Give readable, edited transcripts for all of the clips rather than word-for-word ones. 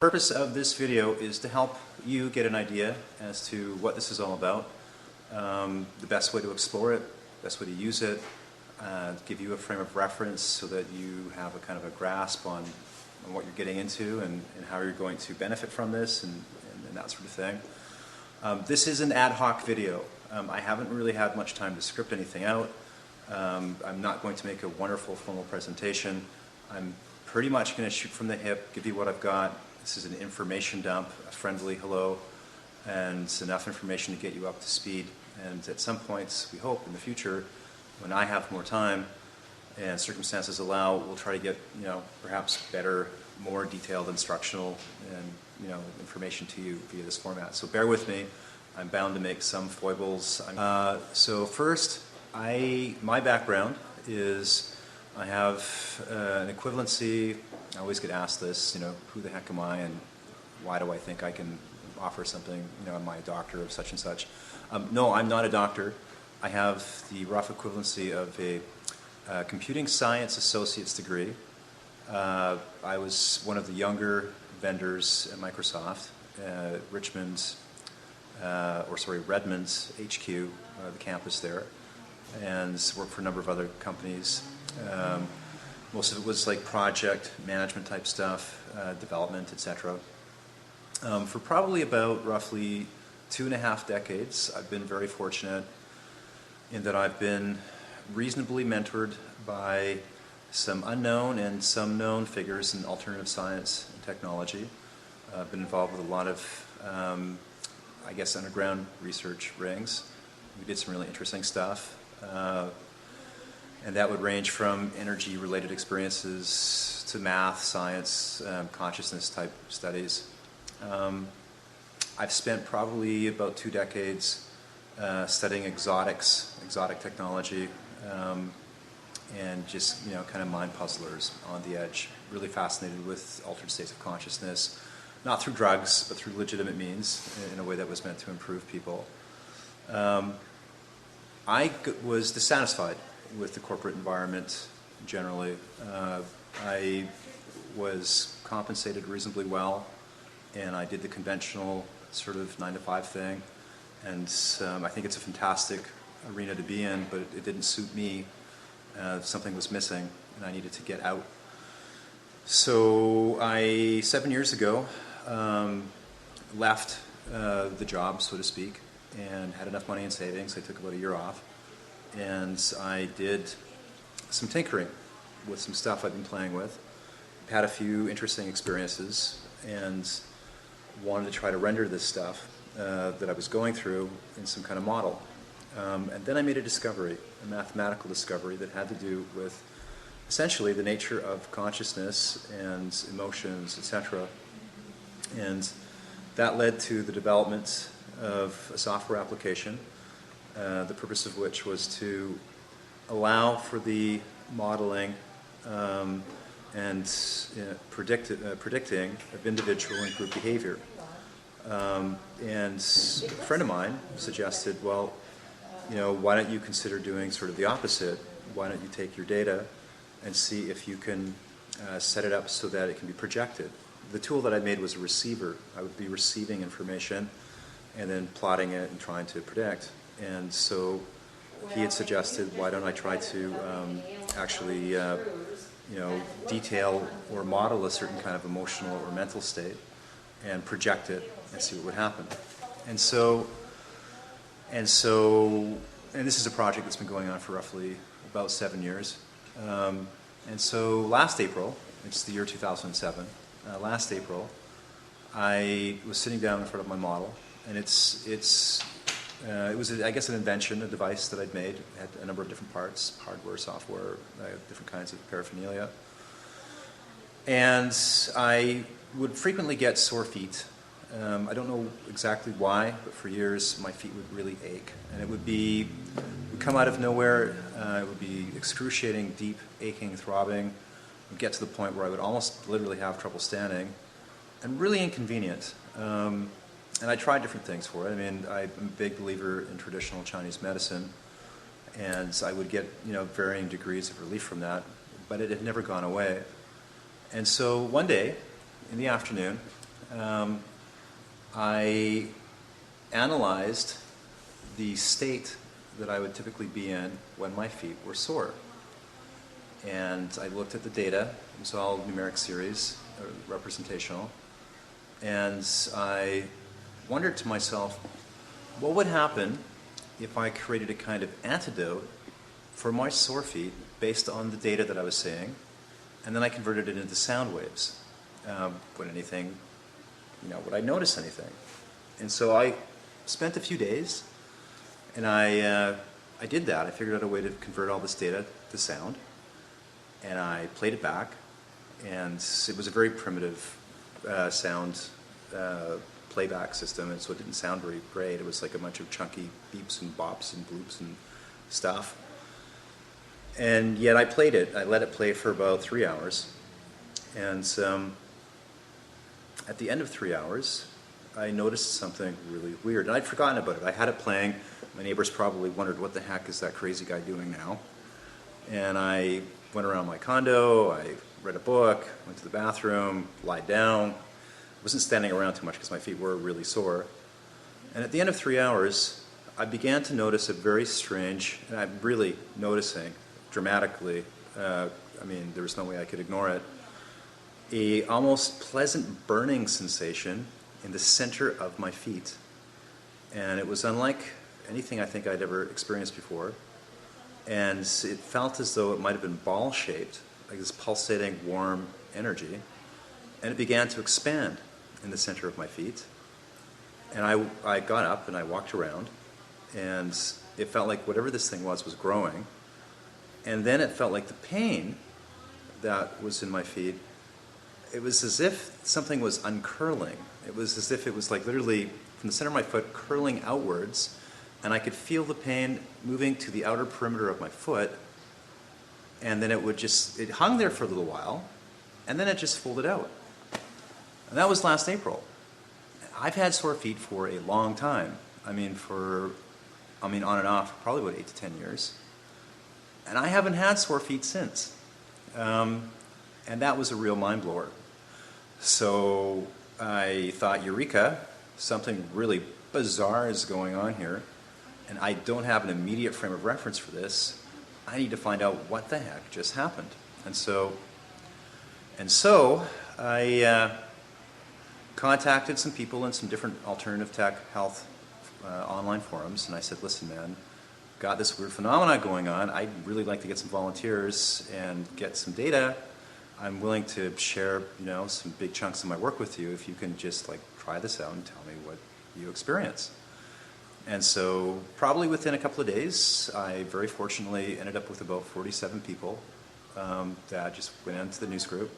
The purpose of this video is to help you get an idea as to what this is all about, the best way to explore it, best way to use it, give you a frame of reference so that you have a kind of a grasp on what you're getting into and how you're going to benefit from this and that sort of thing. This is an ad hoc video. I haven't really had much time to script anything out. I'm not going to make a wonderful formal presentation. I'm pretty much going to shoot from the hip, give you what I've got. This is an information dump, a friendly hello, and enough information to get you up to speed. And at some points, we hope in the future, when I have more time and circumstances allow, we'll try to get, perhaps better, more detailed instructional and, information to you via this format. So bear with me. I'm bound to make some foibles. So first, my background is I have an equivalency. I always get asked this, who the heck am I and why do I think I can offer something, am I a doctor of such and such? No, I'm not a doctor. I have the rough equivalency of a computing science associate's degree. I was one of the younger vendors at Microsoft, Redmond's HQ, the campus there, and worked for a number of other companies. Most of it was like project management type stuff, development, etc. For probably about roughly 2.5 decades, I've been very fortunate in that I've been reasonably mentored by some unknown and some known figures in alternative science and technology. I've been involved with a lot of, underground research rings. We did some really interesting stuff. And that would range from energy-related experiences to math, science, consciousness-type studies. I've spent probably about 2 decades studying exotic technology, and just, kind of mind puzzlers on the edge. Really fascinated with altered states of consciousness, not through drugs, but through legitimate means, in a way that was meant to improve people. I was dissatisfied with the corporate environment generally. I was compensated reasonably well, and I did the conventional sort of 9-to-5 thing, and I think it's a fantastic arena to be in, but it didn't suit me. Something was missing, and I needed to get out. So 7 years ago, left the job, so to speak, and had enough money in savings. I took about a year off. And I did some tinkering with some stuff I've been playing with. Had a few interesting experiences and wanted to try to render this stuff that I was going through in some kind of model. And then I made a discovery, a mathematical discovery that had to do with essentially the nature of consciousness and emotions, etc. And that led to the development of a software application, the purpose of which was to allow for the modeling and predicting of individual and group behavior. And a friend of mine suggested, well, why don't you consider doing sort of the opposite? Why don't you take your data and see if you can set it up so that it can be projected? The tool that I made was a receiver. I would be receiving information and then plotting it and trying to predict. And so he had suggested, why don't I try to actually, detail or model a certain kind of emotional or mental state and project it and see what would happen. And this is a project that's been going on for roughly about 7 years. And so last April, it's the year 2007, last April, I was sitting down in front of my model, and it was, an invention, a device that I'd made. It had a number of different parts, hardware, software, different kinds of paraphernalia. And I would frequently get sore feet. I don't know exactly why, but for years my feet would really ache. And it would come out of nowhere. It would be excruciating, deep, aching, throbbing. It would get to the point where I would almost literally have trouble standing, and really inconvenient. And I tried different things for it. I mean, I'm a big believer in traditional Chinese medicine, and I would get, varying degrees of relief from that, but it had never gone away. And so one day, in the afternoon, I analyzed the state that I would typically be in when my feet were sore. And I looked at the data. It was all numeric series, representational. And I wondered to myself, what would happen if I created a kind of antidote for my sore feet based on the data that I was seeing, and then I converted it into sound waves? Would I notice anything? And so I spent a few days, and I did that. I figured out a way to convert all this data to sound, and I played it back, and it was a very primitive sound playback system, and so it didn't sound very great. It was like a bunch of chunky beeps and bops and bloops and stuff. And yet I played it. I let it play for about 3 hours. And at the end of 3 hours, I noticed something really weird. And I'd forgotten about it. I had it playing. My neighbors probably wondered, what the heck is that crazy guy doing now? And I went around my condo. I read a book, went to the bathroom, lied down. I wasn't standing around too much because my feet were really sore. And at the end of 3 hours, I began to notice a very strange, and I'm really noticing dramatically, there was no way I could ignore it, a almost pleasant burning sensation in the center of my feet. And it was unlike anything I think I'd ever experienced before. And it felt as though it might have been ball-shaped, like this pulsating, warm energy. And it began to expand in the center of my feet. And I got up and I walked around, and it felt like whatever this thing was growing. And then it felt like the pain that was in my feet, it was as if something was uncurling. It was as if it was like literally from the center of my foot curling outwards, and I could feel the pain moving to the outer perimeter of my foot, and then it hung there for a little while, and then it just folded out. And that was last April. I've had sore feet for a long time. On and off, probably about 8 to 10 years. And I haven't had sore feet since. And that was a real mind blower. So I thought, eureka, something really bizarre is going on here, and I don't have an immediate frame of reference for this. I need to find out what the heck just happened. And so I contacted some people in some different alternative tech health online forums, and I said, listen, man, got this weird phenomena going on. I'd really like to get some volunteers and get some data. I'm willing to share, some big chunks of my work with you if you can just try this out and tell me what you experience. And so probably within a couple of days, I very fortunately ended up with about 47 people that just went into the news group.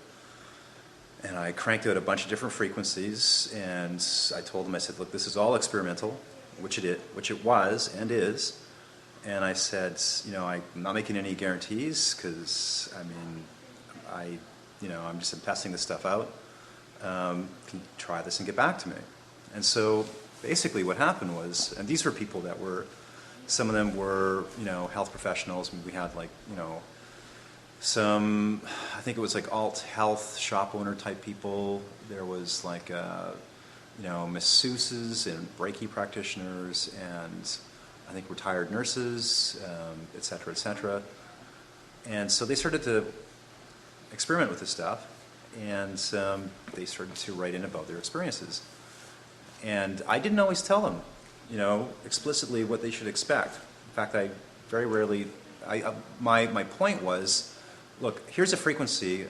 And I cranked out a bunch of different frequencies, and I told them, I said, look, this is all experimental, which it was and is. And I said, I'm not making any guarantees because, I'm just testing this stuff out. Can you try this and get back to me? And so basically what happened was, and these were people that some of them were, health professionals. We had some, I think it was alt health shop owner type people. There was masseuses and Reiki practitioners, and I think retired nurses, et cetera, et cetera. And so they started to experiment with this stuff, and they started to write in about their experiences. And I didn't always tell them, explicitly what they should expect. In fact, I very rarely, my point was, look, here's a frequency.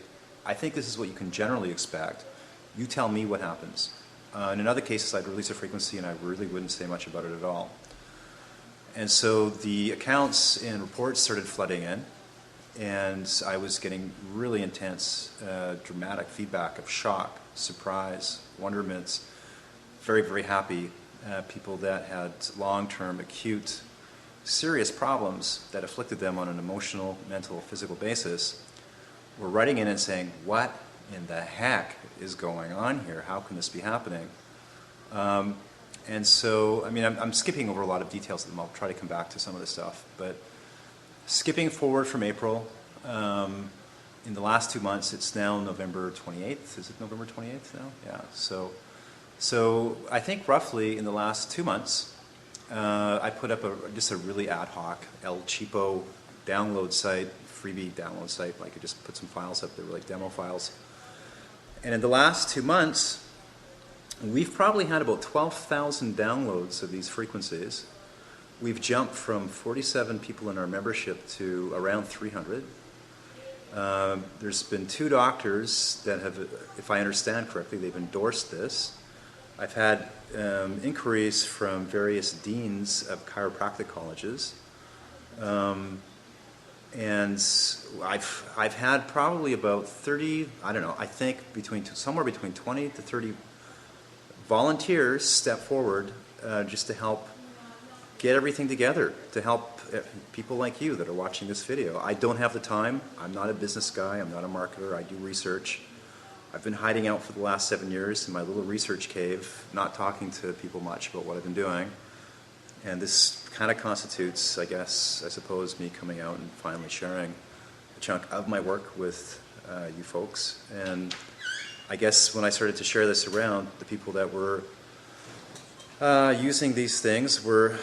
I think this is what you can generally expect. You tell me what happens. And in other cases, I'd release a frequency and I really wouldn't say much about it at all. And so the accounts and reports started flooding in, and I was getting really intense, dramatic feedback of shock, surprise, wonderment, very, very happy people that had long-term, acute, serious problems that afflicted them on an emotional, mental, physical basis were writing in and saying, what in the heck is going on here? How can this be happening? And so, I'm skipping over a lot of details, and I'll try to come back to some of this stuff. But skipping forward from April, in the last 2 months, it's now November 28th. Is it November 28th now? Yeah. So So I think roughly in the last 2 months, I put up just a really ad hoc El Cheapo download site, freebie download site. I could just put some files up there, like demo files. And in the last 2 months, we've probably had about 12,000 downloads of these frequencies. We've jumped from 47 people in our membership to around 300. There's been 2 doctors that have, if I understand correctly, they've endorsed this. I've had inquiries from various deans of chiropractic colleges. And I've had probably about 30, I don't know, I think somewhere between 20 to 30 volunteers step forward just to help get everything together, to help people like you that are watching this video. I don't have the time. I'm not a business guy. I'm not a marketer. I do research. I've been hiding out for the last 7 years in my little research cave, not talking to people much about what I've been doing. And this kind of constitutes, I suppose, me coming out and finally sharing a chunk of my work with you folks. And I guess when I started to share this around, the people that were using these things were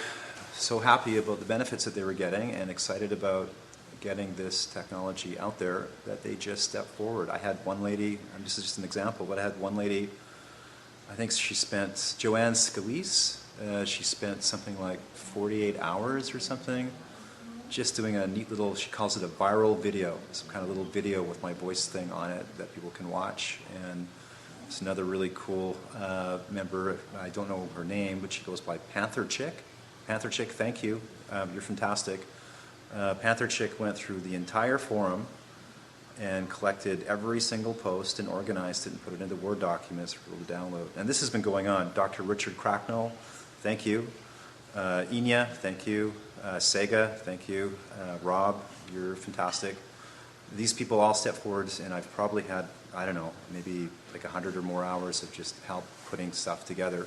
so happy about the benefits that they were getting and excited about getting this technology out there that they just stepped forward. I had one lady, this is just an example, but I had one lady, I think she spent, Joanne Scalise, she spent something like 48 hours or something just doing a neat little, she calls it a viral video, some kind of little video with my voice thing on it that people can watch. And it's another really cool member, I don't know her name, but she goes by Panther Chick. Panther Chick, thank you, you're fantastic. Panther Chick went through the entire forum and collected every single post and organized it and put it into Word documents for people to download. And this has been going on. Dr. Richard Cracknell, thank you. Enya, thank you. Sega, thank you. Rob, you're fantastic. These people all step forward, and I've probably had, I don't know, maybe like 100 or more hours of just help putting stuff together.